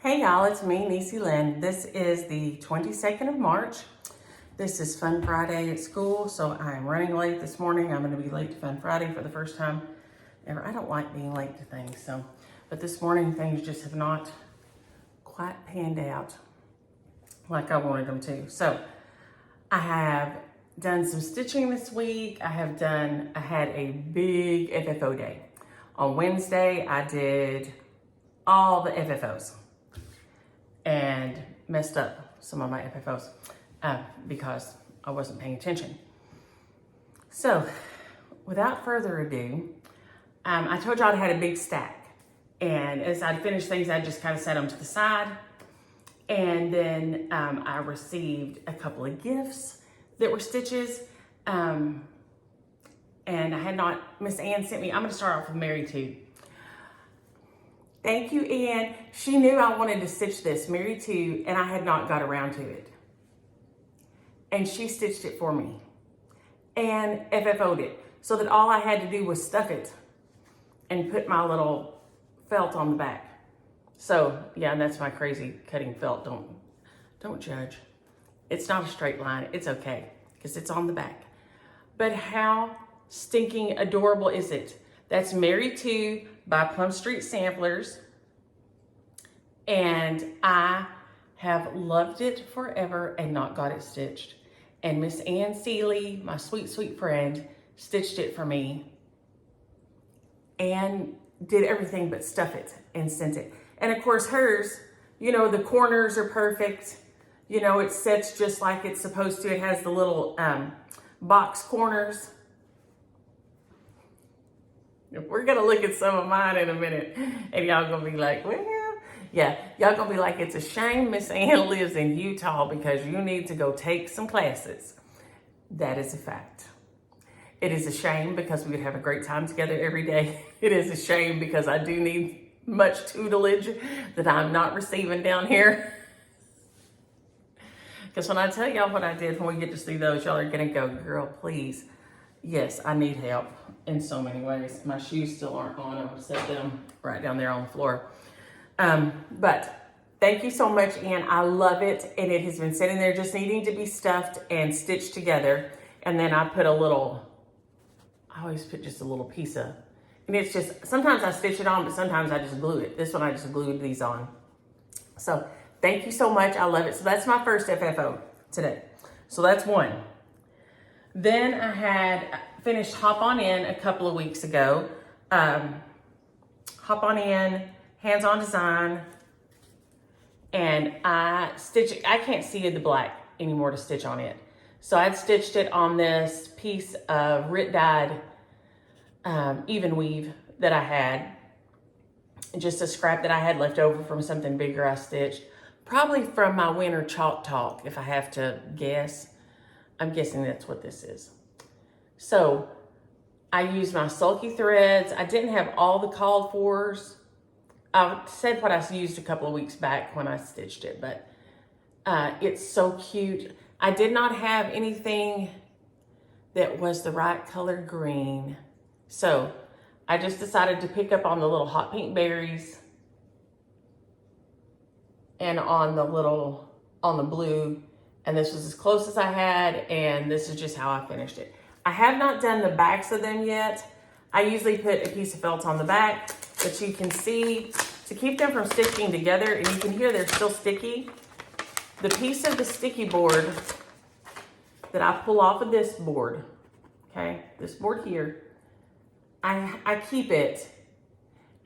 Hey y'all, it's me, Niecy Lynn. This is the 22nd of March. This is Fun Friday at school, so I'm running late this morning. I'm gonna be late to Fun Friday for the first time ever. I don't like being late to things, but this morning things just have not quite panned out like I wanted them to. So I have done some stitching this week. I had a big FFO day. On Wednesday, I did all the FFOs and messed up some of my FFOs because I wasn't paying attention. So without further ado, I told y'all I had a big stack, and as I'd finished things, I just kind of set them to the side. And then I received a couple of gifts that were stitches. And I had not, Miss Ann sent me, I'm gonna start off with Mary too. Thank you, Ann. She knew I wanted to stitch this, Mary too, and I had not got around to it. And she stitched it for me and FFO'd it so that all I had to do was stuff it and put my little felt on the back. So yeah, that's my crazy cutting felt. Don't judge. It's not a straight line. It's okay because it's on the back. But how stinking adorable is it? That's Mary 2 by Plum Street Samplers. And I have loved it forever and not got it stitched. And Miss Ann Seeley, my sweet, sweet friend, stitched it for me and did everything but stuff it and sent it. And of course hers, you know, the corners are perfect. You know, it sits just like it's supposed to. It has the little box corners. We're gonna look at some of mine in a minute, and y'all gonna be like, well, yeah, y'all gonna be like, it's a shame Miss Ann lives in Utah because you need to go take some classes. That is a fact. It is a shame because we would have a great time together every day. It is a shame because I do need much tutelage that I'm not receiving down here. Because when I tell y'all what I did when we get to see those, y'all are gonna go, girl, please. Yes, I need help in so many ways. My shoes still aren't on. I'm gonna set them right down there on the floor. But thank you so much, Ann. I love it. And it has been sitting there just needing to be stuffed and stitched together. And then I put I always put just a little piece of, and it's just, sometimes I stitch it on, but sometimes I just glue it. This one I just glued these on. So thank you so much. I love it. So that's my first FFO today. So that's one. Then I had finished Hop On In a couple of weeks ago. Hop On In, hands-on design, and I can't see the black anymore to stitch on it. So I'd stitched it on this piece of Rit dyed even weave that I had. Just a scrap that I had left over from something bigger I stitched. Probably from my winter chalk talk, if I have to guess. I'm guessing that's what this is. So I used my sulky threads. I didn't have all the called fors. I said what I used a couple of weeks back when I stitched it, but it's so cute. I did not have anything that was the right color green. So I just decided to pick up on the little hot pink berries and on the blue. And this was as close as I had, and this is just how I finished it. I have not done the backs of them yet. I usually put a piece of felt on the back, but you can see, to keep them from sticking together, and you can hear they're still sticky, the piece of the sticky board that I pull off of this board, okay, this board here, I keep it,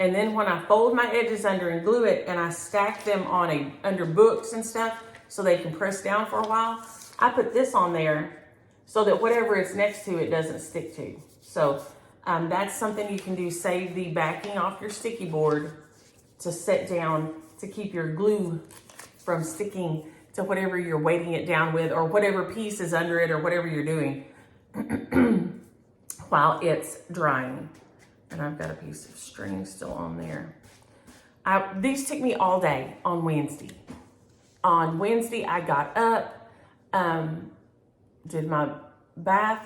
and then when I fold my edges under and glue it, and I stack them on under books and stuff, so they can press down for a while, I put this on there so that whatever it's next to it doesn't stick to. So that's something you can do, save the backing off your sticky board to set down to keep your glue from sticking to whatever you're weighting it down with, or whatever piece is under it, or whatever you're doing while it's drying. And I've got a piece of string still on there. These took me all day on Wednesday. On Wednesday, I got up, did my bath,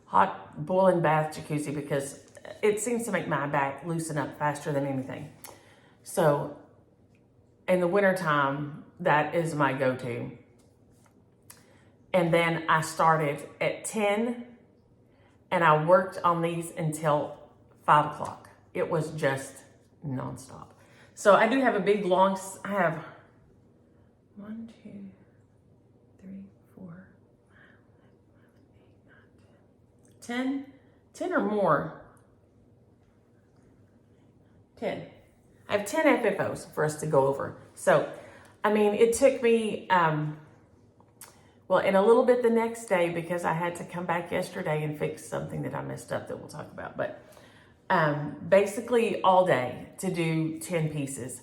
hot boiling bath jacuzzi, because it seems to make my back loosen up faster than anything. So in the wintertime, that is my go-to. And then I started at 10 and I worked on these until 5 o'clock. It was just nonstop. So I do have a big long, I have 1, 2, 3, 4, 5, 6, 7, 8, 9, 10 or more. 10. I have 10 FFOs for us to go over. So, I mean, it took me, well, and a little bit the next day because I had to come back yesterday and fix something that I messed up that we'll talk about. But basically all day to do 10 pieces.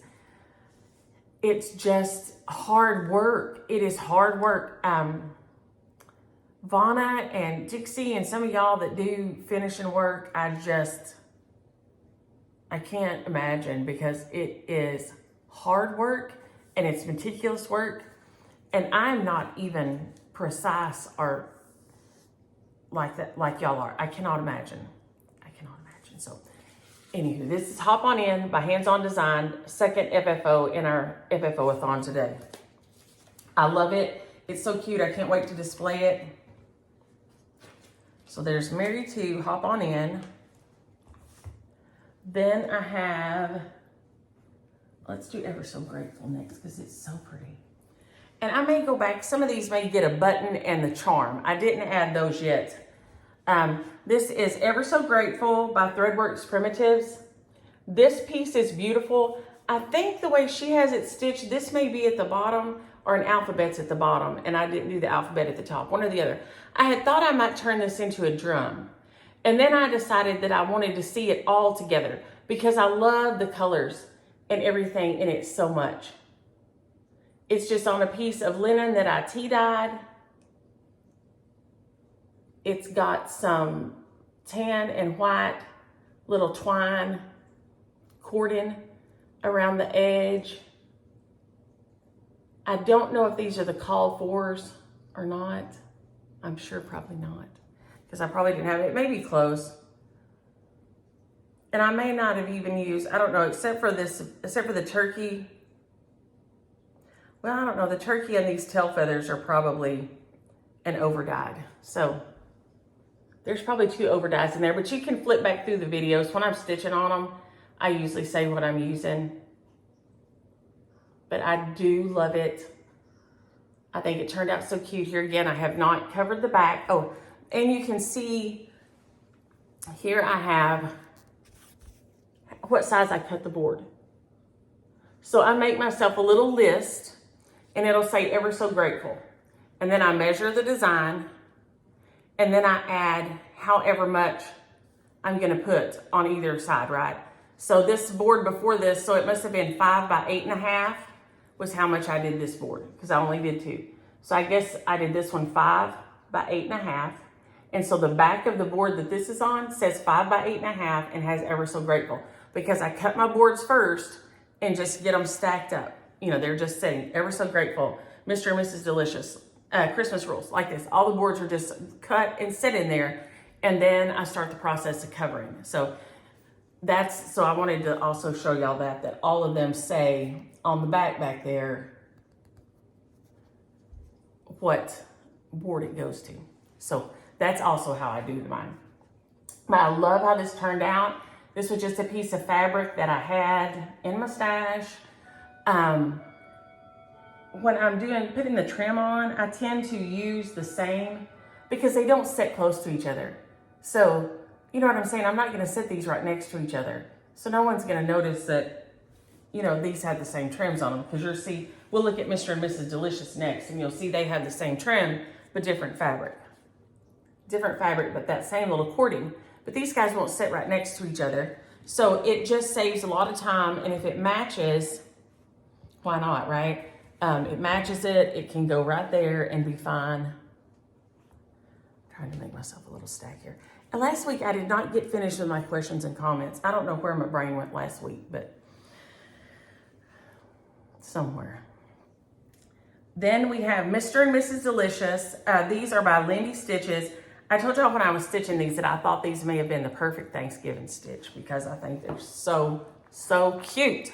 It's just hard work. It is hard work. Vonna and Dixie and some of y'all that do finishing work, I can't imagine because it is hard work and it's meticulous work. And I'm not even precise or like that, like y'all are. I cannot imagine. So anywho, this is Hop On In by Hands On Design, second FFO in our FFOathon today. I love it. It's so cute. I can't wait to display it. So there's Mary 2, Hop On In. Then I have, let's do Ever So Grateful next because it's so pretty. And I may go back, some of these may get a button and the charm. I didn't add those yet. This is Ever So Grateful by Threadworks Primitives. This piece is beautiful. I think the way she has it stitched, this may be at the bottom or an alphabet's at the bottom, and I didn't do the alphabet at the top, one or the other. I had thought I might turn this into a drum. And then I decided that I wanted to see it all together because I love the colors and everything in it so much. It's just on a piece of linen that I tea-dyed. It's got some tan and white little twine cording around the edge. I don't know if these are the call fors or not. I'm sure probably not because I probably didn't have it. It may be close. And I may not have even used, I don't know, except for the turkey. Well, I don't know. The turkey and these tail feathers are probably an overdyed. So there's probably 2 overdyes in there, but you can flip back through the videos. When I'm stitching on them, I usually say what I'm using. But I do love it. I think it turned out so cute. Here again, I have not covered the back. Oh, and you can see here I have what size I cut the board. So I make myself a little list and it'll say Ever So Grateful. And then I measure the design and then I add however much I'm gonna put on either side, right? So this board before this, so it must have been 5 by 8.5 was how much I did this board because I only did 2. So I guess I did this one 5 by 8.5. And so the back of the board that this is on says 5 by 8.5 and has Ever So Grateful because I cut my boards first and just get them stacked up. You know, they're just saying Ever So Grateful, Mr. and Mrs. Delicious, Christmas rules like this. All the boards are just cut and set in there. And then I start the process of covering. So I wanted to also show y'all that all of them say on the back there what board it goes to. So that's also how I do mine. But I love how this turned out. This was just a piece of fabric that I had in my stash. When I'm putting the trim on, I tend to use the same because they don't sit close to each other. So, you know what I'm saying? I'm not gonna sit these right next to each other. So no one's gonna notice that, you know, these have the same trims on them because you'll see, we'll look at Mr. and Mrs. Delicious next and you'll see they have the same trim, but different fabric. Different fabric, but that same little cording. But these guys won't sit right next to each other. So it just saves a lot of time. And if it matches, why not, right? It matches it can go right there and be fine. I'm trying to make myself a little stack here. And last week I did not get finished with my questions and comments. I don't know where my brain went last week, but somewhere. Then we have Mr. and Mrs. Delicious. These are by Lindy Stitches. I told y'all when I was stitching these that I thought these may have been the perfect Thanksgiving stitch because I think they're so, so cute.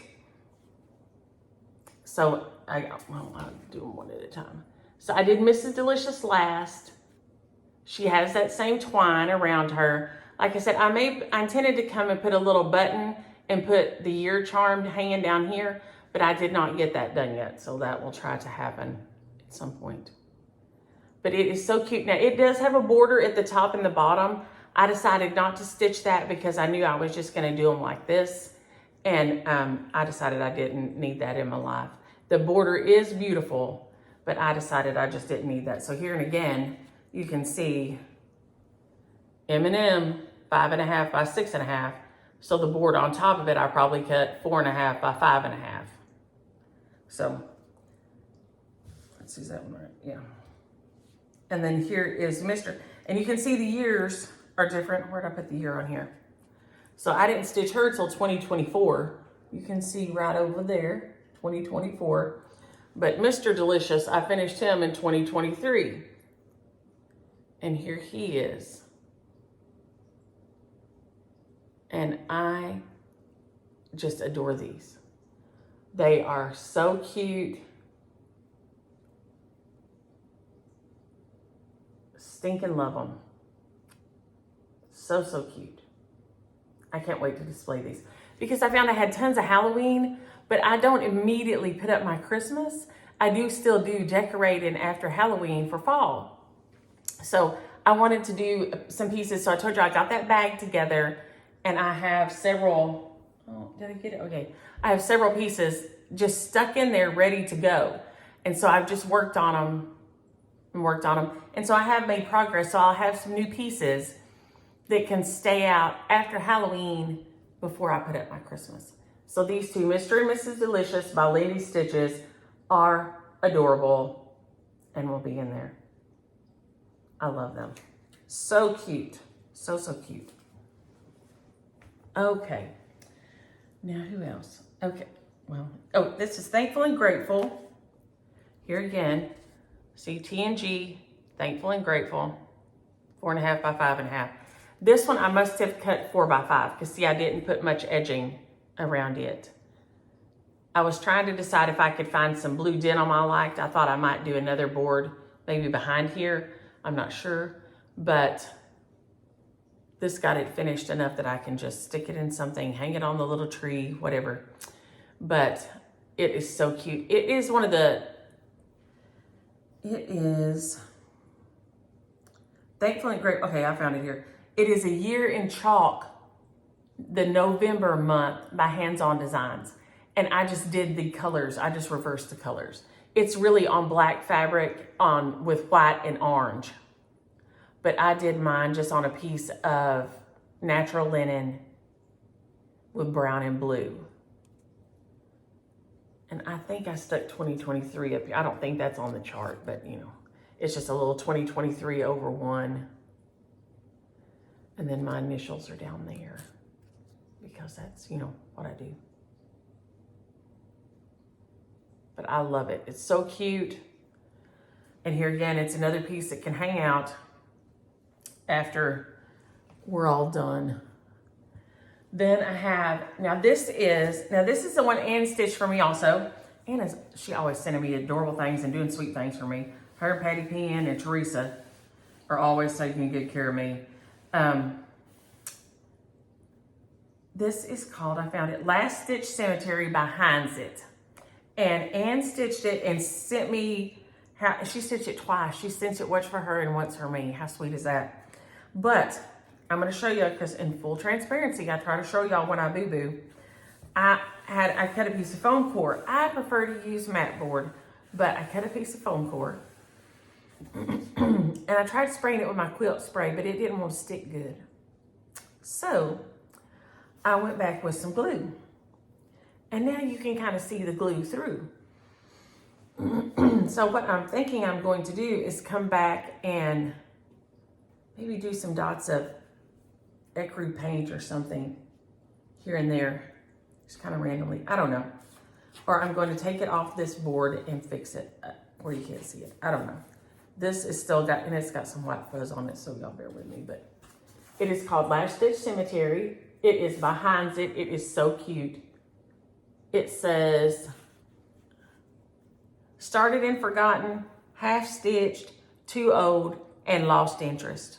So I'll do them one at a time. So I did Mrs. Delicious last. She has that same twine around her. Like I said, I intended to come and put a little button and put the year charm hanging down here, but I did not get that done yet. So that will try to happen at some point. But it is so cute. Now it does have a border at the top and the bottom. I decided not to stitch that because I knew I was just gonna do them like this. And I decided I didn't need that in my life. The border is beautiful, but I decided I just didn't need that. So here and again, you can see M&M 5.5 by 6.5. So the border on top of it, I probably cut 4.5 by 5.5. So let's see, is that one right? Yeah. And then here is Mr. And you can see the years are different. Where'd I put the year on here? So I didn't stitch her till 2024. You can see right over there, 2024. But Mr. Delicious, I finished him in 2023. And here he is. And I just adore these. They are so cute. Stinking love them. So, so cute. I can't wait to display these. Because I found I had tons of Halloween, but I don't immediately put up my Christmas. I do still do decorating after Halloween for fall. So I wanted to do some pieces. So I told you I got that bag together and I have several, oh, did I get it? Okay. I have several pieces just stuck in there ready to go. And so I've just worked on them. And so I have made progress. So I'll have some new pieces that can stay out after Halloween before I put up my Christmas. So these two, Mr. and Mrs. Delicious by Lindy Stitches, are adorable and will be in there. I love them. So cute. So, so cute. Okay. Now who else? Okay. Well, oh, this is Thankful and Grateful. Here again. See, T&G, Thankful and Grateful, 4.5 by 5.5. This one I must have cut 4 by 5 because see, I didn't put much edging around it. I was trying to decide if I could find some blue denim I liked. I thought I might do another board maybe behind here. I'm not sure, but this got it finished enough that I can just stick it in something, hang it on the little tree, whatever. But it is so cute. It is one of the, it is Thankful and Grateful. Okay, I found it here. It is A Year in Chalk, the November month by Hands On Designs. And I just did the colors. I just reversed the colors. It's really on black fabric with white and orange. But I did mine just on a piece of natural linen with brown and blue. And I think I stuck 2023 up here. I don't think that's on the chart, but you know, it's just a little 2023 over 1. And then my initials are down there because that's, you know, what I do. But I love it. It's so cute. And here again, it's another piece that can hang out after we're all done. Then I have, now this is the one Ann stitched for me also. She always sending me adorable things and doing sweet things for me. Her, Patty Penn, and Teresa are always taking good care of me. This is called, I found it, Last Stitch Cemetery by Heinzit. And Ann stitched it and sent me, she stitched it twice. She sent it once for her and once for me. How sweet is that? But I'm going to show you, because in full transparency, I try to show y'all when I boo-boo. I cut a piece of foam core. I prefer to use mat board, but I cut a piece of foam core. And I tried spraying it with my quilt spray, but it didn't want to stick good. So I went back with some glue. And now you can kind of see the glue through. So what I'm thinking I'm going to do is come back and maybe do some dots of ecru paint or something here and there. Just kind of randomly. I don't know. Or I'm going to take it off this board and fix it where you can't see it. I don't know. This is still got, and it's got some white fuzz on it, so y'all bear with me. But it is called Last Stitch Cemetery. It is by Heinzit. It is so cute. It says Started and forgotten, half stitched, too old, and lost interest.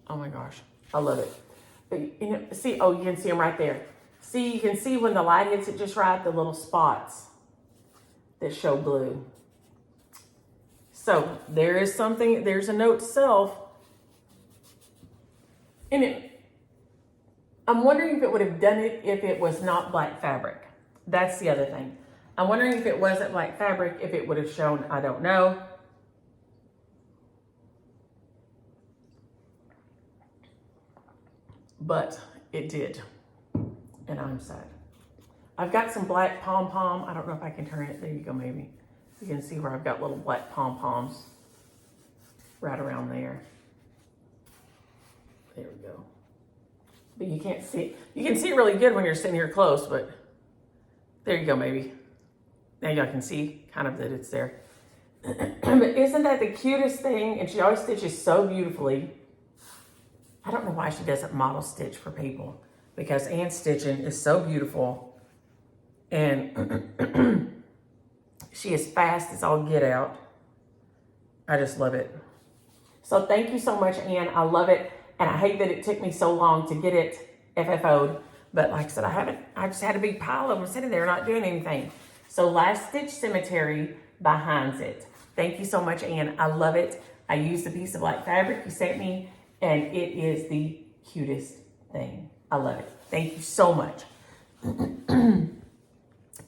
Oh my gosh, I love it. But, you know, see, oh, you can see them right there. See, you can see when the light hits it just right, the little spots that show blue. So there is something, there's a note to self. And I'm wondering if it would have done it if it was not black fabric. That's the other thing. I'm wondering if it wasn't black fabric, if it would have shown, I don't know. But it did, and I'm sad. I've got some black pom-pom. I don't know if I can turn it. There you go, maybe. You can see where I've got little black pom-poms right around there. There we go. But you can't see it. You can see it really good when you're sitting here close, but there you go, maybe. Now y'all can see kind of that it's there. But isn't that the cutest thing? And she always stitches so beautifully. I don't know why she doesn't model stitch for people, because Anne's stitching is so beautiful. And she is fast as all get out. I just love it. So thank you so much, Anne. I love it. And I hate that it took me so long to get it FFO'd. But like I said, I just had a big pile of them sitting there not doing anything. So Last Stitch Cemetery behind it. Thank you so much, Anne. I love it. I used the piece of black fabric you sent me, and it is the cutest thing. I love it. Thank you so much.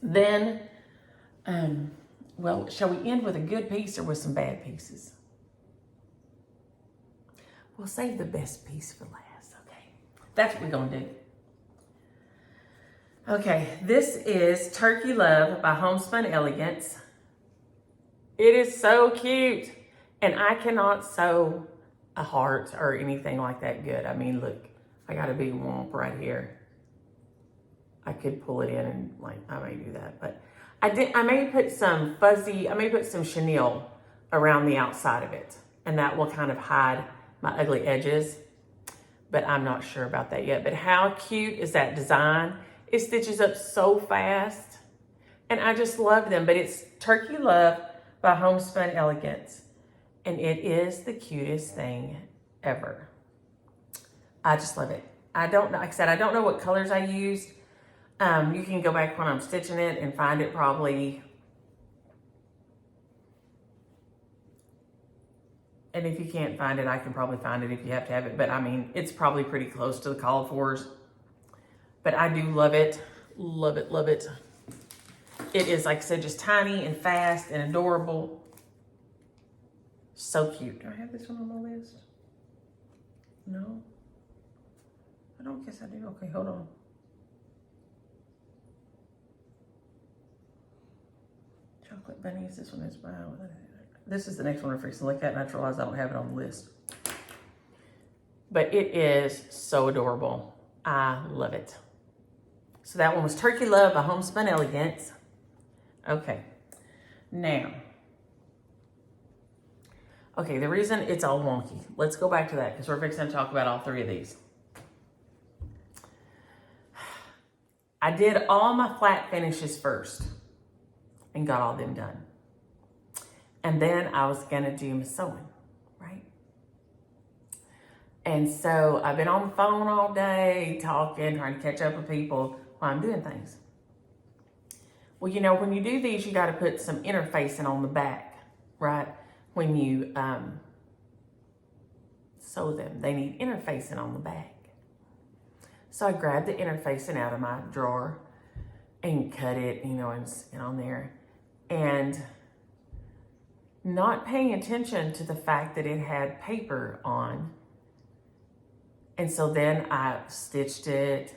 Then, well, shall we end with a good piece or with some bad pieces? We'll save the best piece for last, okay? That's what we're gonna do. Okay, this is Turkey Love by Homespun Elegance. It is so cute. And I cannot sew a heart or anything like that good. I mean, look, I got a big womp right here. I could pull it in and like, I may do that, but I may put some chenille around the outside of it, and that will kind of hide my ugly edges, but I'm not sure about that yet. But how cute is that design? It stitches up so fast, and I just love them. But it's Turkey Love by Homespun Elegance, and it is the cutest thing ever. I just love it. I don't know, like I said, I don't know what colors I used. You can go back when I'm stitching it and find it probably. And if you can't find it, I can probably find it if you have to have it. But I mean, it's probably pretty close to the call fors. But I do love it. Love it, love it. It is, like I said, just tiny and fast and adorable. So cute. Do I have this one on my list? No? I don't guess I do. Okay, hold on. Chocolate bunnies. This one is brown. This is the next one we're fixing to look at, and I just realized I don't have it on the list. But it is so adorable. I love it. So that one was Turkey Love by Homespun Elegance. Okay. Now. Okay, the reason it's all wonky. Let's go back to that because we're fixing to talk about all three of these. I did all my flat finishes first and got all them done. And then I was gonna do my sewing, right? And so I've been on the phone all day, talking, trying to catch up with people while I'm doing things. Well, you know, when you do these, you gotta put some interfacing on the back, right? When you sew them, they need interfacing on the back. So I grabbed the interfacing out of my drawer and cut it, you know, and on there. And not paying attention to the fact that it had paper on. And so then I stitched it,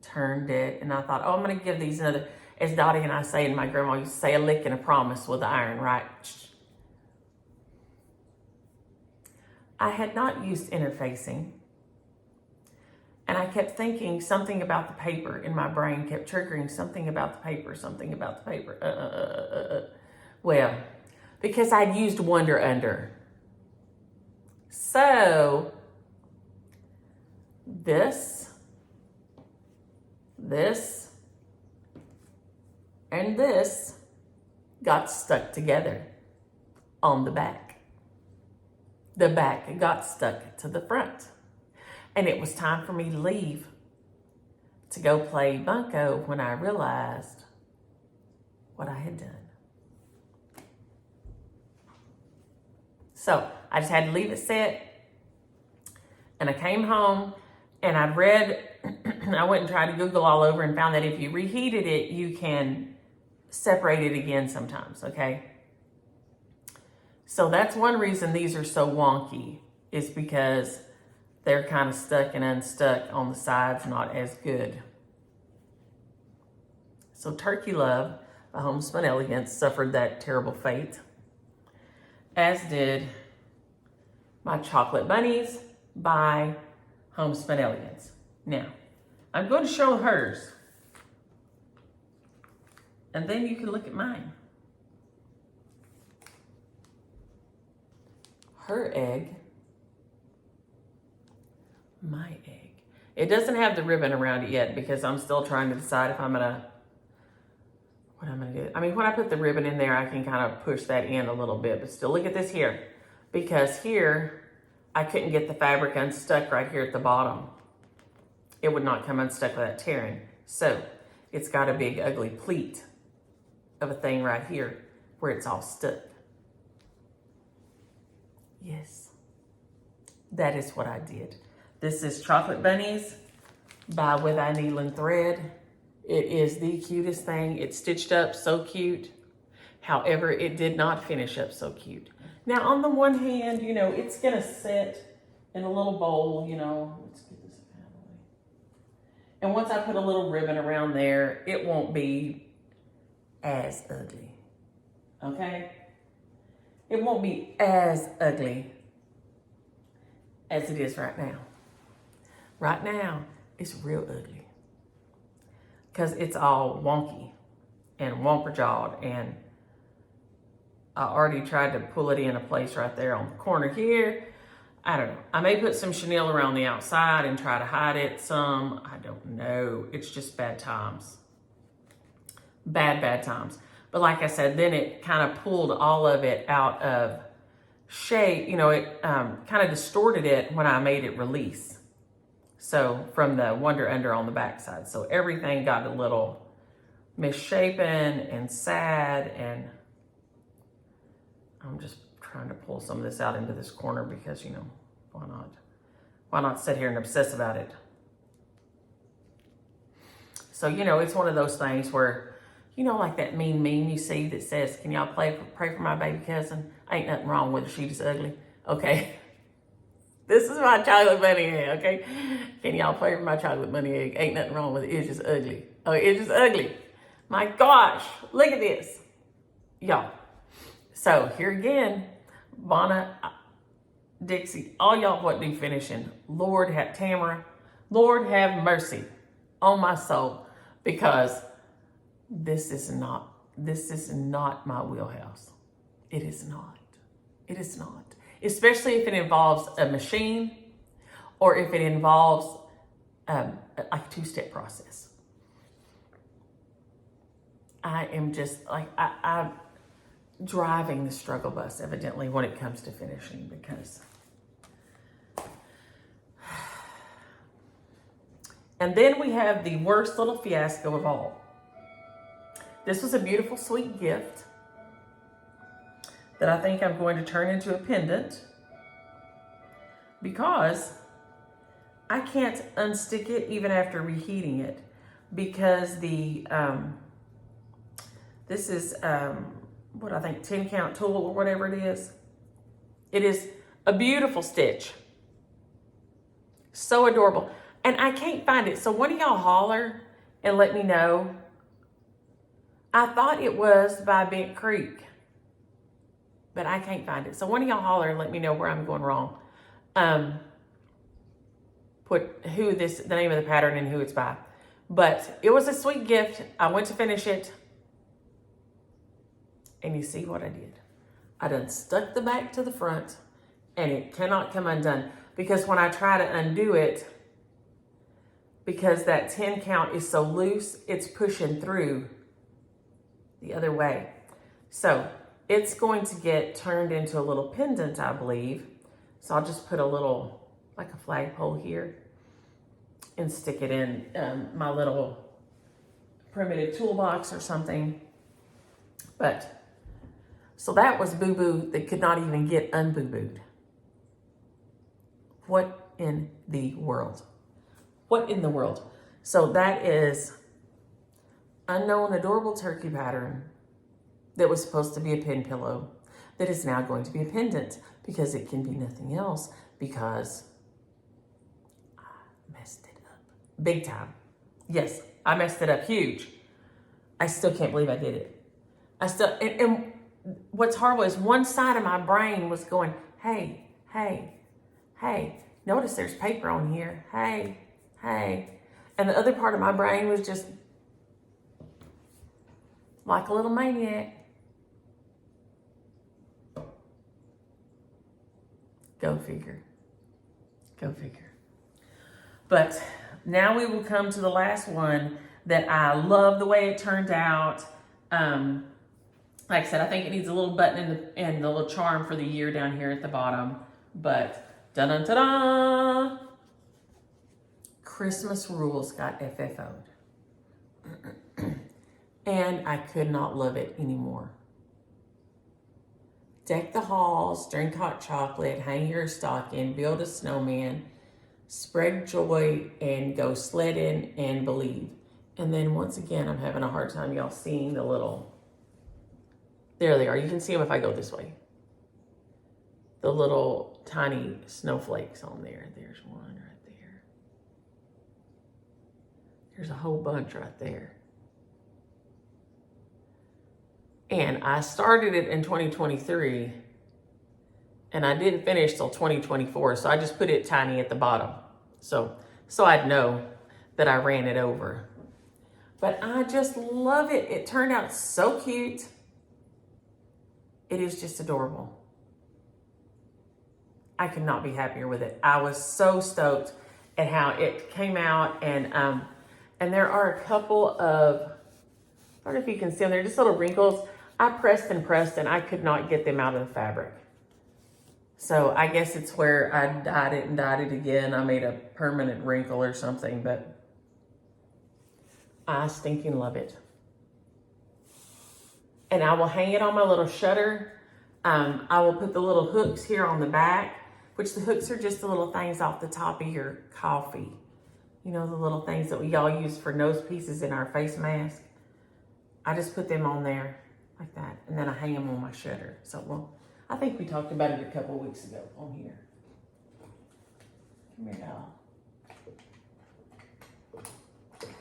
turned it, and I thought, oh, I'm gonna give these another, as Dottie and I say, and my grandma used to say, a lick and a promise with the iron, right? I had not used interfacing. And I kept thinking something about the paper in my brain, kept triggering something about the paper, something about the paper. Well, because I'd used Wonder Under. So, this, and this got stuck together on the back. The back got stuck to the front. And it was time for me to leave to go play bunco when I realized what I had done. So I just had to leave it set. And I came home and I read, I went and tried to Google all over and found that if you reheated it, you can separate it again sometimes, okay? So that's one reason these are so wonky, is because they're kind of stuck and unstuck on the sides, not as good. So Turkey Love by Homespun Elegance suffered that terrible fate, as did my Chocolate Bunnies by Homespun Elegance. Now, I'm going to show hers, and then you can look at mine. Her egg, my egg. It doesn't have the ribbon around it yet because I'm still trying to decide if what I'm gonna do. I mean, when I put the ribbon in there, I can kind of push that in a little bit, but still look at this here. Because here, I couldn't get the fabric unstuck right here at the bottom. It would not come unstuck without tearing. So, it's got a big ugly pleat of a thing right here where it's all stuck. Yes, that is what I did. This is Chocolate Bunnies by With Eye Needle and Thread. It is the cutest thing. It's stitched up so cute. However, it did not finish up so cute. Now, on the one hand, you know, it's gonna sit in a little bowl, you know. Let's get this out of the way. And once I put a little ribbon around there, it won't be as ugly, okay? It won't be as ugly as it is right now. Right now, it's real ugly because it's all wonky and wonker-jawed, and I already tried to pull it in a place right there on the corner here. I don't know. I may put some chenille around the outside and try to hide it some. I don't know. It's just bad times. Bad times. But like I said, then it kind of pulled all of it out of shape. You know, it kind of distorted it when I made it release. So from the Wonder Under on the backside. So everything got a little misshapen and sad, and I'm just trying to pull some of this out into this corner because, you know, why not? Why not sit here and obsess about it? So, you know, it's one of those things where, you know, like that mean meme you see that says, can y'all pray for my baby cousin? Ain't nothing wrong with her, she just ugly. Okay. This is my chocolate bunny egg, okay? Can y'all pray for my chocolate bunny egg? Ain't nothing wrong with it, it's just ugly. Oh, it's just ugly. My gosh, look at this. Y'all. So here again, Bonna, Dixie, all y'all what do finishing. Lord have Tamara, Lord have mercy on my soul, because this is not my wheelhouse. It is not. It is not. Especially if it involves a machine or if it involves like a two-step process. I am just like, I'm driving the struggle bus evidently when it comes to finishing, because and then we have the worst little fiasco of all. This was a beautiful, sweet gift that I think I'm going to turn into a pendant, because I can't unstick it even after reheating it, because the this is what I think 10 count tool or whatever it is. It is a beautiful stitch, so adorable, and I can't find it. So one of y'all holler and let me know. I thought it was by Bent Creek, but I can't find it. So one of y'all holler and let me know where I'm going wrong. Put the name of the pattern and who it's by. But it was a sweet gift. I went to finish it, and you see what I did. I done stuck the back to the front, and it cannot come undone, because when I try to undo it, because that 10 count is so loose, it's pushing through the other way. So it's going to get turned into a little pendant, I believe. So I'll just put a little, like a flagpole here and stick it in my little primitive toolbox or something. But, so that was boo-boo that could not even get unboo-booed. What in the world? What in the world? So that is unknown adorable turkey pattern that was supposed to be a pin pillow that is now going to be a pendant because it can be nothing else because I messed it up big time. Yes, I messed it up huge. I still can't believe I did it. And what's horrible is one side of my brain was going, hey, notice there's paper on here. Hey. And the other part of my brain was just like a little maniac. Go figure. But now we will come to the last one that I love the way it turned out. Like I said, I think it needs a little button and the little charm for the year down here at the bottom. But da-da-da-da! Christmas Rules got FFO'd. And I could not love it anymore. Deck the halls, drink hot chocolate, hang your stocking, build a snowman, spread joy, and go sledding and believe. And then once again, I'm having a hard time, y'all, seeing the little, there they are. You can see them if I go this way. The little tiny snowflakes on there. There's one right there. There's a whole bunch right there. And I started it in 2023 and I didn't finish till 2024. So I just put it tiny at the bottom. So I'd know that I ran it over. But I just love it. It turned out so cute. It is just adorable. I could not be happier with it. I was so stoked at how it came out. And there are a couple of, I don't know if you can see them, they're just little wrinkles. I pressed and I could not get them out of the fabric. So I guess it's where I dyed it again. I made a permanent wrinkle or something, but I stinking love it. And I will hang it on my little shutter. I will put the little hooks here on the back, which the hooks are just the little things off the top of your coffee. You know, the little things that we all use for nose pieces in our face mask. I just put them on there like that, and then I hang them on my shutter. So, well, I think we talked about it a couple of weeks ago on here. Come here, doll.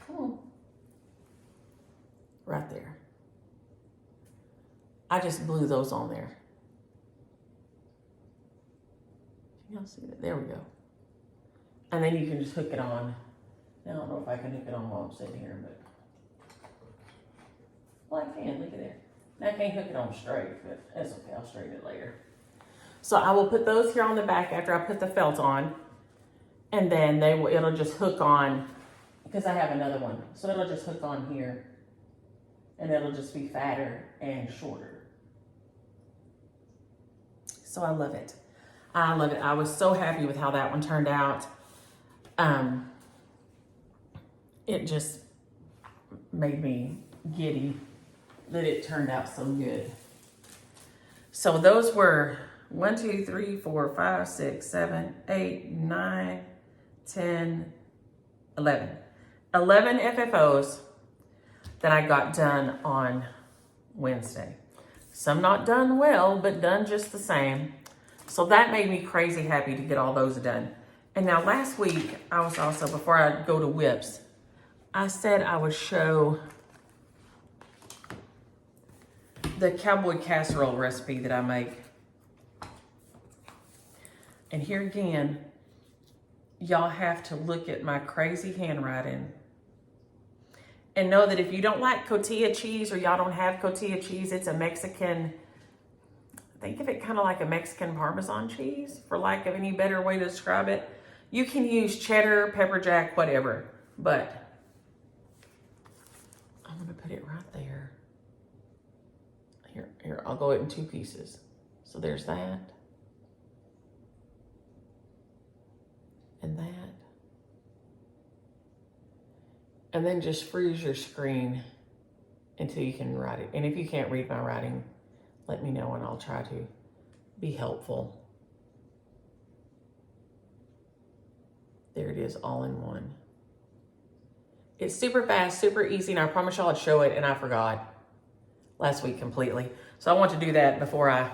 Come on. Right there. I just blew those on there. Can y'all see that? There we go. And then you can just hook it on. Now, I don't know if I can hook it on while I'm sitting here, but well, I can. Look at there. Now I can't hook it on straight, but that's okay. I'll straighten it later. So I will put those here on the back after I put the felt on, and then it'll just hook on because I have another one. So it'll just hook on here, and it'll just be fatter and shorter. So I love it. I love it. I was so happy with how that one turned out. It just made me giddy that it turned out so good. So those were 1, 2, 3, 4, 5, 6, 7, 8, 9, 10, 11. 11 FFOs that I got done on Wednesday. Some not done well, but done just the same. So that made me crazy happy to get all those done. And now last week, I was also, before I go to whips, I said I would show the Cowboy Casserole recipe that I make. And here again, y'all have to look at my crazy handwriting and know that if you don't like cotija cheese or y'all don't have cotija cheese, it's a Mexican, think of it kind of like a Mexican Parmesan cheese, for lack of any better way to describe it. You can use cheddar, pepper jack, whatever, but I'm gonna put it right there. Here, Here, I'll go it in 2 pieces. So there's that. And that. And then just freeze your screen until you can write it. And if you can't read my writing, let me know and I'll try to be helpful. There it is, all in one. It's super fast, super easy, and I promise y'all I'd show it, and I forgot last week completely. So I want to do that before I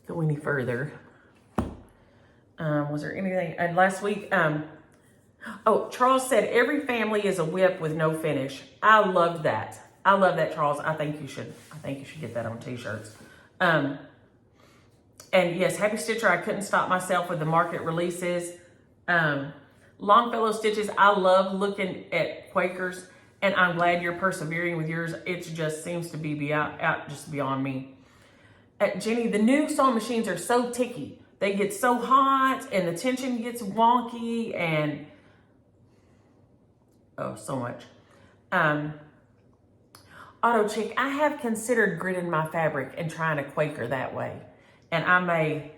go any further. Was there anything, and last week, oh, Charles said every family is a whip with no finish. I love that. I love that, Charles. I think you should get that on t-shirts. And yes, Happy Stitcher, I couldn't stop myself with the market releases. Longfellow stitches, I love looking at Quakers, and I'm glad you're persevering with yours. It just seems to be out just beyond me. Jenny, the new sewing machines are so ticky. They get so hot, and the tension gets wonky, and oh, so much. Auto Chick, I have considered gridding my fabric and trying a Quaker that way. And I may,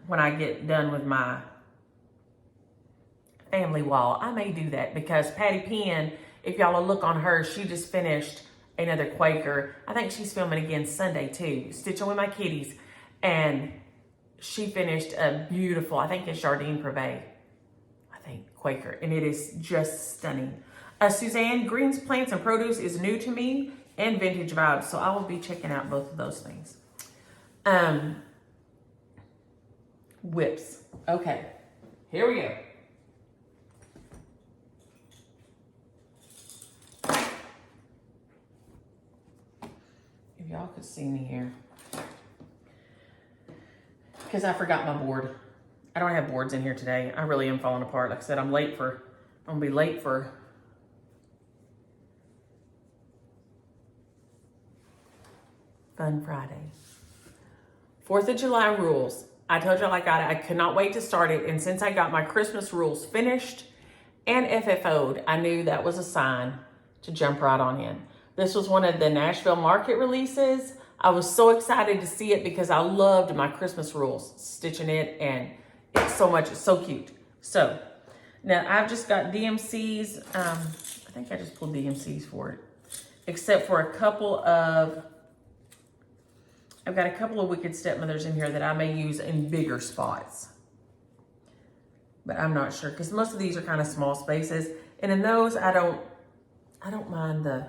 when I get done with my family wall, I may do that, because Patty Penn, if y'all will look on her, she just finished another Quaker. I think she's filming again Sunday too, Stitching with My Kitties. And she finished a beautiful, I think it's Jardine Privé, I think, Quaker. And it is just stunning. Suzanne, greens, plants, and produce is new to me, and vintage vibes. So I will be checking out both of those things. Whips. Okay, here we go. If y'all could see me here. Because I forgot my board. I don't have boards in here today. I really am falling apart. Like I said, I'm gonna be late for Fun Friday. 4th of July rules. I told y'all I got it. I could not wait to start it. And since I got my Christmas rules finished and FFO'd, I knew that was a sign to jump right on in. This was one of the Nashville market releases. I was so excited to see it because I loved my Christmas rules, stitching it, and it's so cute. So now I've just got DMCs. I think I just pulled DMCs for it, except for I've got a couple of Wicked Stepmothers in here that I may use in bigger spots. But I'm not sure, because most of these are kind of small spaces. And in those, I don't mind the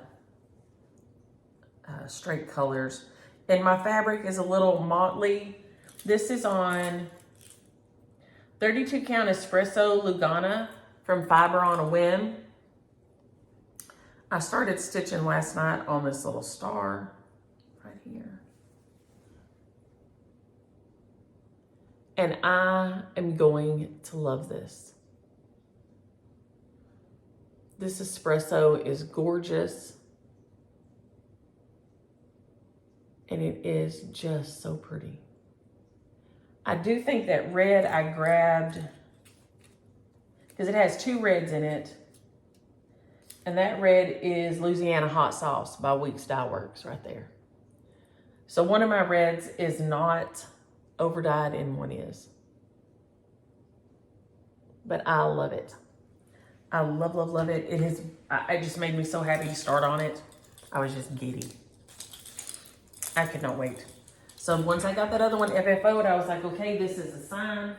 straight colors. And my fabric is a little motley. This is on 32 count espresso Lugana from Fiber on a Whim. I started stitching last night on this little star right here. And I am going to love this. This espresso is gorgeous. And it is just so pretty. I do think that red I grabbed, because it has 2 reds in it. And that red is Louisiana Hot Sauce by Weeks Dye Works right there. So one of my reds is not over-dyed and one is. But I love it. I love it. It just made me so happy to start on it. I was just giddy. I could not wait. So once I got that other one FFO'd, I was like, okay, this is a sign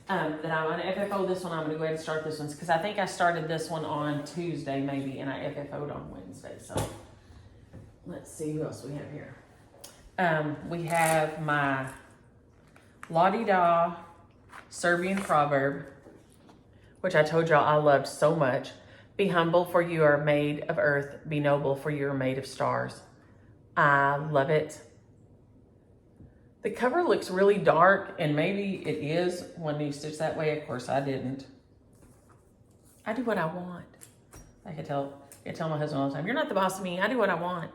that I'm going to FFO this one. I'm going to go ahead and start this one, because I think I started this one on Tuesday maybe, and I FFO'd on Wednesday. So let's see who else we have here. We have my La D Serbian Proverb, which I told y'all I loved so much. Be humble, for you are made of earth. Be noble, for you are made of stars. I love it. The cover looks really dark, and maybe it is when you stitch that way. Of course, I didn't. I do what I want. I tell my husband all the time, you're not the boss of me. I do what I want.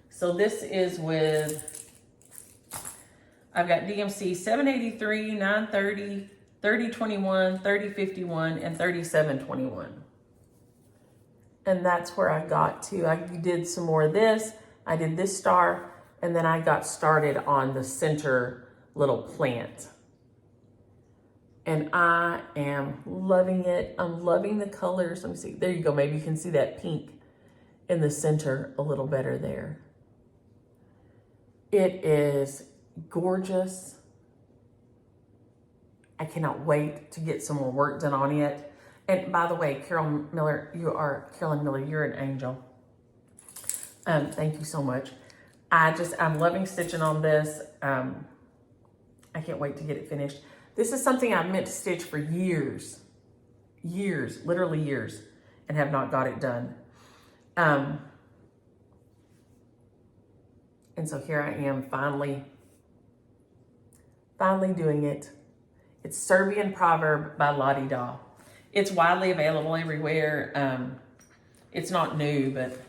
So this is with, I've got DMC 783, 930, 3021, 3051, and 3721. And that's where I got to. I did some more of this. I did this star, and then I got started on the center little plant. And I am loving it. I'm loving the colors. Let me see. There you go. Maybe you can see that pink in the center a little better there. It is gorgeous. I cannot wait to get some more work done on it. And by the way, Carolyn Miller, you're an angel. Thank you so much. I'm loving stitching on this. I can't wait to get it finished. This is something I meant to stitch for years, literally years, and have not got it done. And so here I am finally doing it. It's Serbian Proverb by La D. It's widely available everywhere. It's not new, but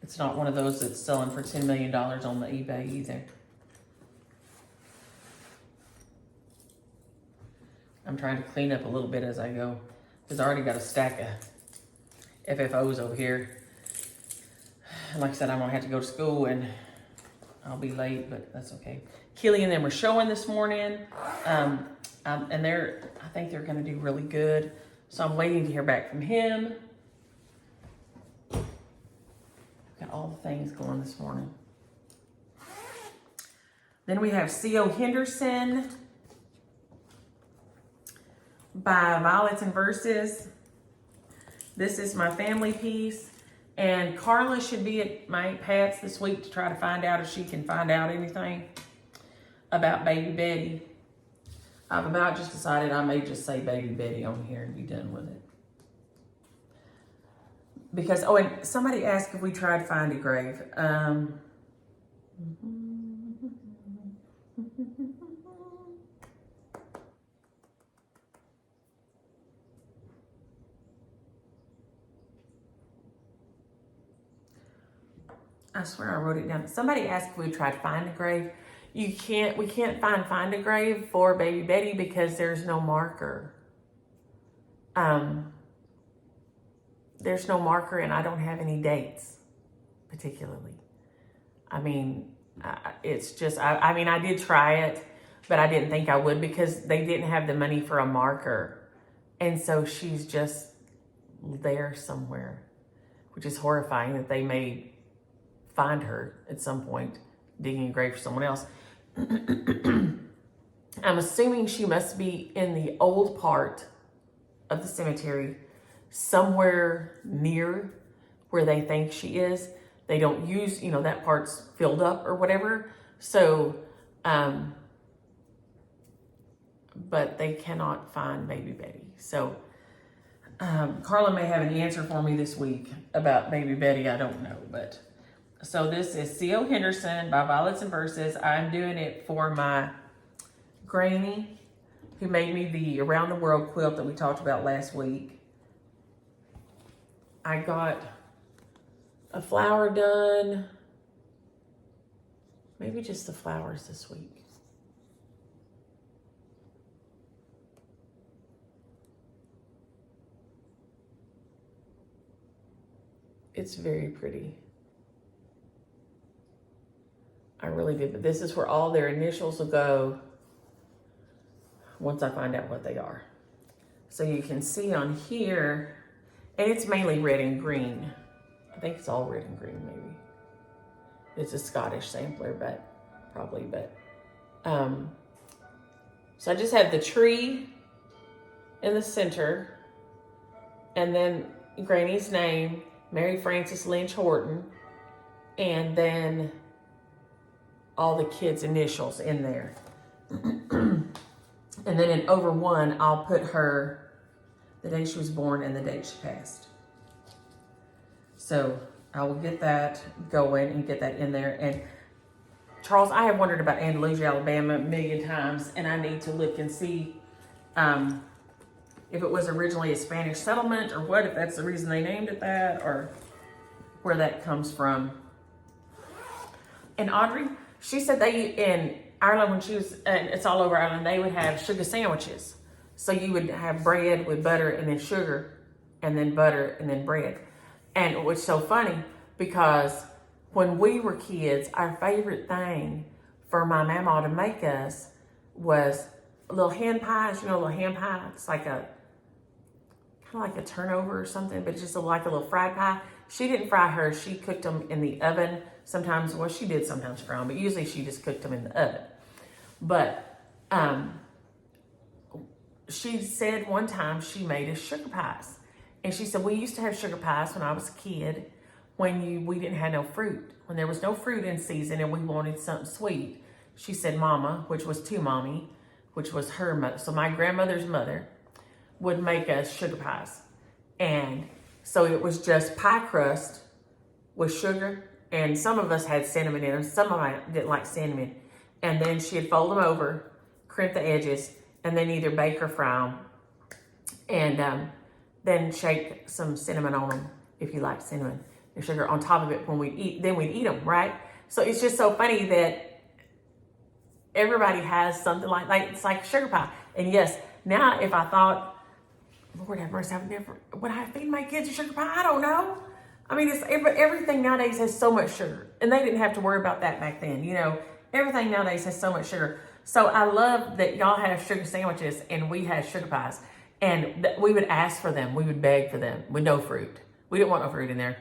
it's not one of those that's selling for $10 million on the eBay either. I'm trying to clean up a little bit as I go, because I already got a stack of FFOs over here. And like I said, I'm gonna have to go to school and I'll be late, but that's okay. Keely and them were showing this morning, and I think they're gonna do really good. So I'm waiting to hear back from him. Got all the things going this morning. Then we have C.O. Henderson by Violets and Verses. This is my family piece. And Carla should be at my Aunt Pat's this week to try to find out if she can find out anything about Baby Betty. I've about just decided I may just say Baby Betty on here and be done with it. Because, oh, and somebody asked if we tried Find a Grave. I swear I wrote it down. Somebody asked if we tried Find a Grave. We can't find a grave for Baby Betty because there's no marker. There's no marker and I don't have any dates particularly. I mean, it's just, I mean, I did try it, but I didn't think I would because they didn't have the money for a marker. And so she's just there somewhere, which is horrifying that they may find her at some point digging a grave for someone else. I'm assuming she must be in the old part of the cemetery, somewhere near where they think she is. They don't use, that part's filled up or whatever. So, but they cannot find Baby Betty. So, Carla may have an answer for me this week about Baby Betty. I don't know, but so this is C.O. Henderson by Violets and Verses. I'm doing it for my granny who made me the Around the World quilt that we talked about last week. I got a flower done, maybe just the flowers this week. It's very pretty. I really did, but this is where all their initials will go once I find out what they are. So you can see on here, and it's mainly red and green. I think it's all red and green, maybe. It's a Scottish sampler, but so I just have the tree in the center, and then Granny's name, Mary Frances Lynch Horton, and then all the kids' initials in there. And then in over one, I'll put her, the day she was born and the date she passed. So I will get that going and get that in there. And Charles, I have wondered about Andalusia, Alabama a million times, and I need to look and see if it was originally a Spanish settlement or what, if that's the reason they named it that, or where that comes from. And Audrey, she said they, in Ireland, when she was, and it's all over Ireland, they would have sugar sandwiches. So you would have bread with butter and then sugar and then butter and then bread. And what's so funny, because when we were kids, our favorite thing for my mama to make us was little hand pies. You know, little hand pie. It's like a kind of like a turnover or something, but just like a little fried pie. She didn't fry hers. She cooked them in the oven. Sometimes, well, she did sometimes fry them, but usually she just cooked them in the oven. But she said one time she made us sugar pies. And she said, we used to have sugar pies when I was a kid when we didn't have no fruit. When there was no fruit in season and we wanted something sweet. She said Mama, which was to Mommy, which was her mother. So my grandmother's mother would make us sugar pies. And so it was just pie crust with sugar. And some of us had cinnamon in them. Some of them didn't like cinnamon. And then she'd fold them over, crimp the edges, and then either bake or fry them. And then shake some cinnamon on them if you like cinnamon and sugar on top of it when we'd eat them, right? So it's just so funny that everybody has something like it's like sugar pie. And yes, now if I thought, Lord have mercy, would I feed my kids a sugar pie? I don't know. I mean, everything nowadays has so much sugar, and they didn't have to worry about that back then. You know, everything nowadays has so much sugar. So I love that y'all have sugar sandwiches and we had sugar pies. And we would ask for them. We would beg for them with no fruit. We didn't want no fruit in there.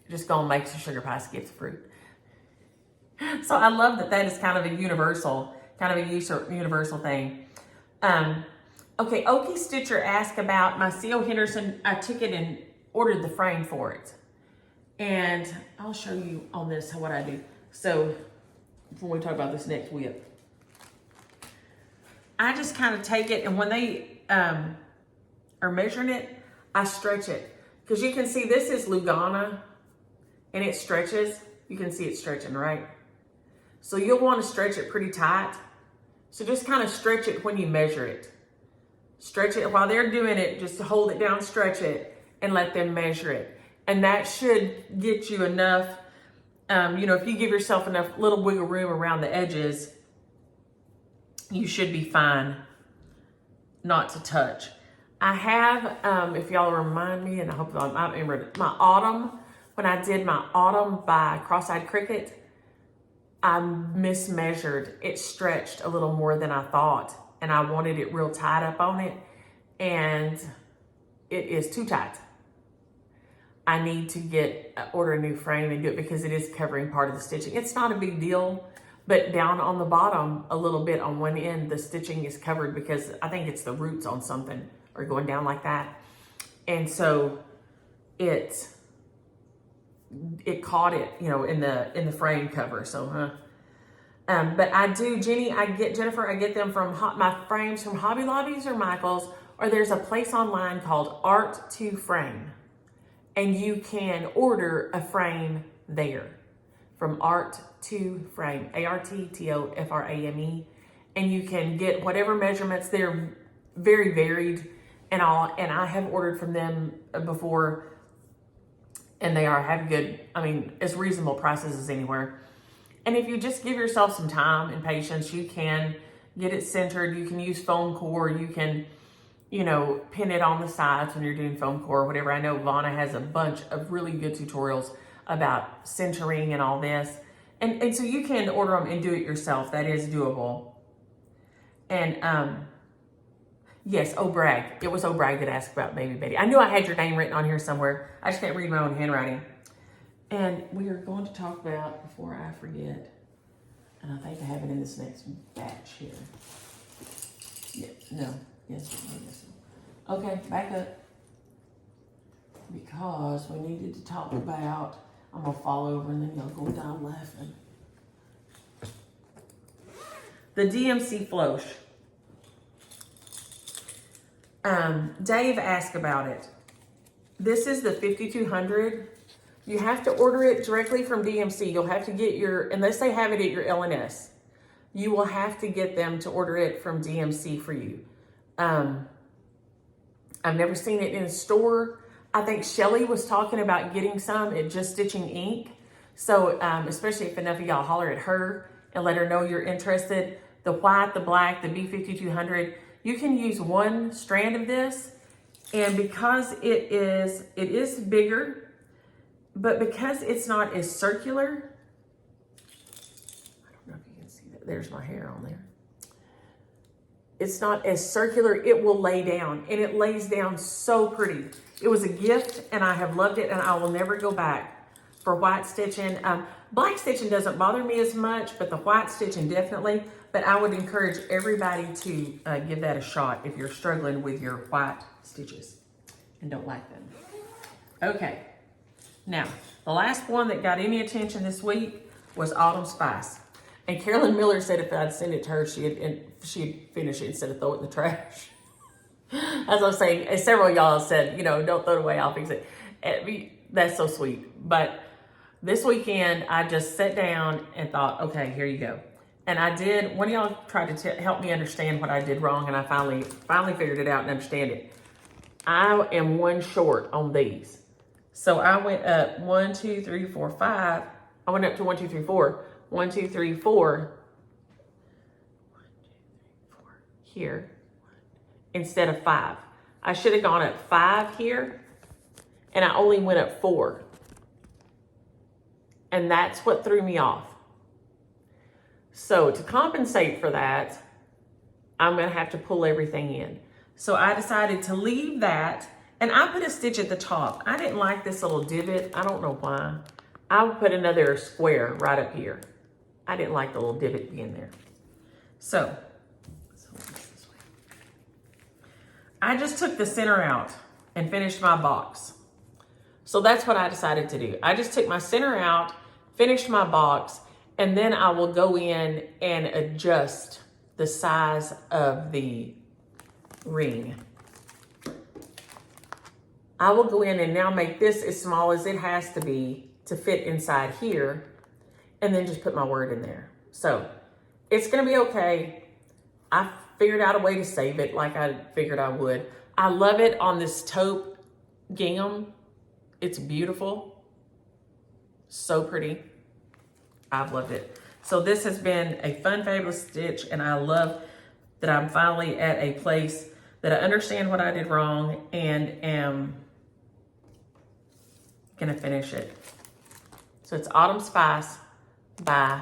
Just go and make some sugar pies, get some fruit. So I love that is kind of a universal thing. Okay, Okie Stitcher asked about my C.O. Henderson. I took it and ordered the frame for it. And I'll show you on this what I do. So when we talk about this next whip, I just kind of take it, and when they are measuring it, I stretch it. Because you can see this is Lugana, and it stretches. You can see it stretching, right? So you'll want to stretch it pretty tight. So just kind of stretch it when you measure it. Stretch it while they're doing it, just hold it down, stretch it, and let them measure it. And that should get you enough, if you give yourself enough little wiggle room around the edges, you should be fine not to touch. I have, if y'all remind me, and I hope I remember my autumn, when I did my autumn by Cross-Eyed Cricket, I mismeasured. It stretched a little more than I thought, and I wanted it real tight up on it, and it is too tight. I need to order a new frame and do it because it is covering part of the stitching. It's not a big deal, but down on the bottom a little bit on one end, the stitching is covered because I think it's the roots on something are going down like that. And so it caught it, in the frame cover. So, but I do, Jennifer, I get them from my frames from Hobby Lobbies or Michael's, or there's a place online called Art to Frame. And you can order a frame there from Art to Frame, ARTTOFRAME. And you can get whatever measurements. They're very varied and all. And I have ordered from them before, and they have good, as reasonable prices as anywhere. And if you just give yourself some time and patience, you can get it centered. You can use foam core. You can, pin it on the sides when you're doing foam core or whatever. I know Vonna has a bunch of really good tutorials about centering and all this. And so you can order them and do it yourself. That is doable. And yes, O'Bragg. It was O'Bragg that asked about Baby Betty. I knew I had your name written on here somewhere. I just can't read my own handwriting. And we are going to talk about, before I forget, and I think I have it in this next batch here. Yeah, no, yes. Okay, back up. Because we needed to talk about, I'm going to fall over and then y'all go down laughing. The DMC Floss. Dave asked about it. This is the 5200. You have to order it directly from DMC. You'll have to get unless they have it at your LNS, you will have to get them to order it from DMC for you. I've never seen it in a store. I think Shelly was talking about getting some at Just Stitching Ink. So especially if enough of y'all holler at her and let her know you're interested. The white, the black, the B5200, you can use one strand of this. And because it is bigger, but because it's not as circular, I don't know if you can see that. There's my hair on there. It's not as circular, it will lay down, and it lays down so pretty. It was a gift, and I have loved it, and I will never go back for white stitching. Black stitching doesn't bother me as much, but the white stitching definitely. But I would encourage everybody to give that a shot if you're struggling with your white stitches and don't like them. Okay, now, the last one that got any attention this week was Autumn Spice. And Carolyn Miller said if I'd send it to her, she'd finish it instead of throw it in the trash. As I was saying, as several of y'all said, you know, don't throw it away, I'll fix it. That's so sweet. But this weekend, I just sat down and thought, okay, here you go. And I did, one of y'all tried to help me understand what I did wrong, and I finally figured it out and understand it. I am one short on these. So I went up 1, 2, 3, 4, 5. I went up to 1, 2, 3, 4. 1, 2, 3, 4 here instead of 5. I should have gone up 5 here, and I only went up 4. And that's what threw me off. So to compensate for that, I'm gonna have to pull everything in. So I decided to leave that, and I put a stitch at the top. I didn't like this little divot. I don't know why. I would put another square right up here. I didn't like the little divot being there. So I just took the center out and finished my box. So that's what I decided to do. I just took my center out, finished my box, and then I will go in and adjust the size of the ring. I will go in and now make this as small as it has to be to fit inside here, and then just put my word in there. So it's gonna be okay. I figured out a way to save it like I figured I would. I love it on this taupe gingham. It's beautiful, so pretty. I've loved it. So this has been a fun, fabulous stitch, and I love that I'm finally at a place that I understand what I did wrong and am gonna finish it. So it's Autumn Spice by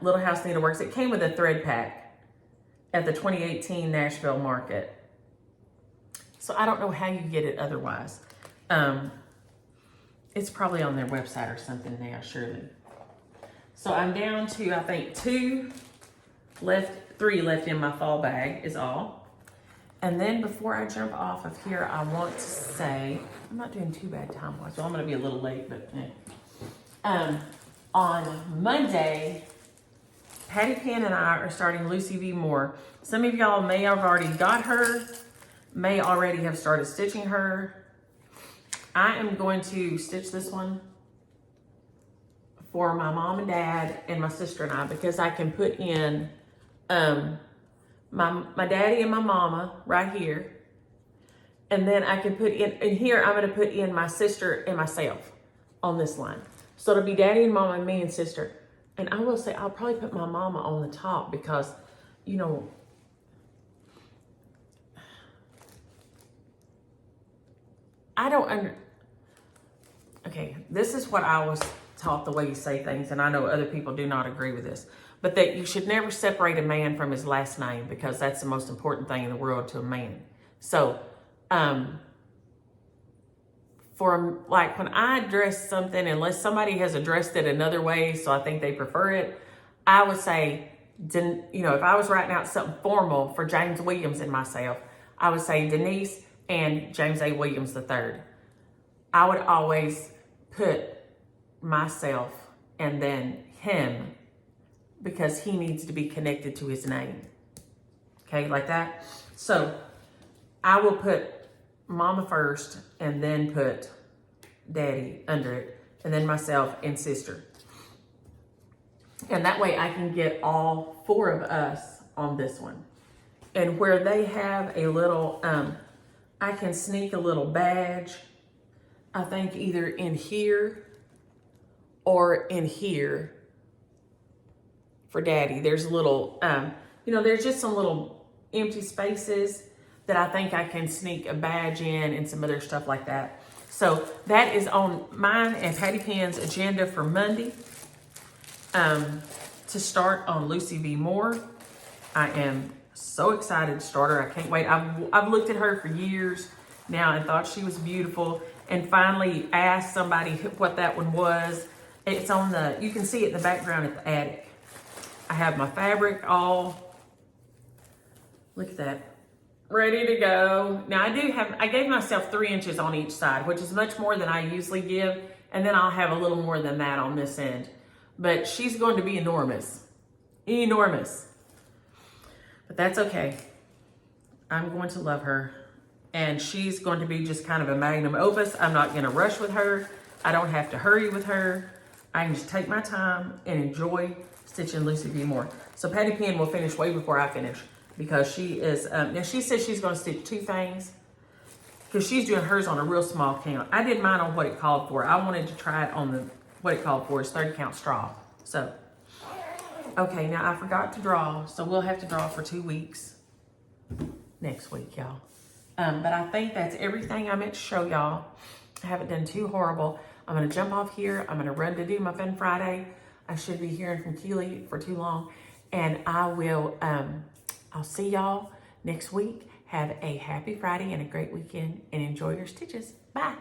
Little House Needleworks. It came with a thread pack at the 2018 Nashville market. So I don't know how you get it otherwise. It's probably on their website or something now, surely. So I'm down to, I think, 3 left in my fall bag is all. And then before I jump off of here, I want to say, I'm not doing too bad time-wise, so I'm gonna be a little late, but on Monday, Patty Pan and I are starting Lucy V. Moore. Some of y'all may have already got her, may already have started stitching her. I am going to stitch this one for my mom and dad and my sister and I, because I can put in my daddy and my mama right here. And then I can put in here, I'm gonna put in my sister and myself on this line. So it'll be daddy and mama and me and sister. And I will say, I'll probably put my mama on the top because, you know, okay, this is what I was taught, the way you say things, and I know other people do not agree with this, but that you should never separate a man from his last name, because that's the most important thing in the world to a man. So, for like when I address something, unless somebody has addressed it another way, so I think they prefer it, I would say, you know, if I was writing out something formal for James Williams and myself, I would say Denise and James A. Williams III. I would always put myself and then him, because he needs to be connected to his name. Okay, like that. So I will put mama first and then put daddy under it, and then myself and sister. And that way I can get all 4 of us on this one. And where they have a little, I can sneak a little badge, I think either in here or in here for daddy. There's a little, you know, there's just some little empty spaces that I think I can sneak a badge in and some other stuff like that. So that is on mine and Patty Pan's agenda for Monday. To start on Lucy V. Moore. I am so excited to start her. I can't wait. I've looked at her for years now and thought she was beautiful, and finally asked somebody what that one was. It's on the, you can see it in the background at the attic. I have my fabric all, look at that, ready to go. Now I gave myself 3 inches on each side, which is much more than I usually give. And then I'll have a little more than that on this end. But she's going to be enormous, enormous. But that's okay. I'm going to love her. And she's going to be just kind of a magnum opus. I'm not going to rush with her. I don't have to hurry with her. I can just take my time and enjoy stitching Lucy V. Moore. So Patty Pan will finish way before I finish, because she is, now she says she's going to stitch 2 things, because she's doing hers on a real small count. I did mine on what it called for. I wanted to try it on what it called for is 30 count straw. So, okay, now I forgot to draw, so we'll have to draw for 2 weeks next week, y'all. But I think that's everything I meant to show y'all. I haven't done too horrible. I'm gonna jump off here. I'm gonna run to do my Fun Friday. I should be hearing from Keely for too long. And I will, I'll see y'all next week. Have a happy Friday and a great weekend, and enjoy your stitches. Bye.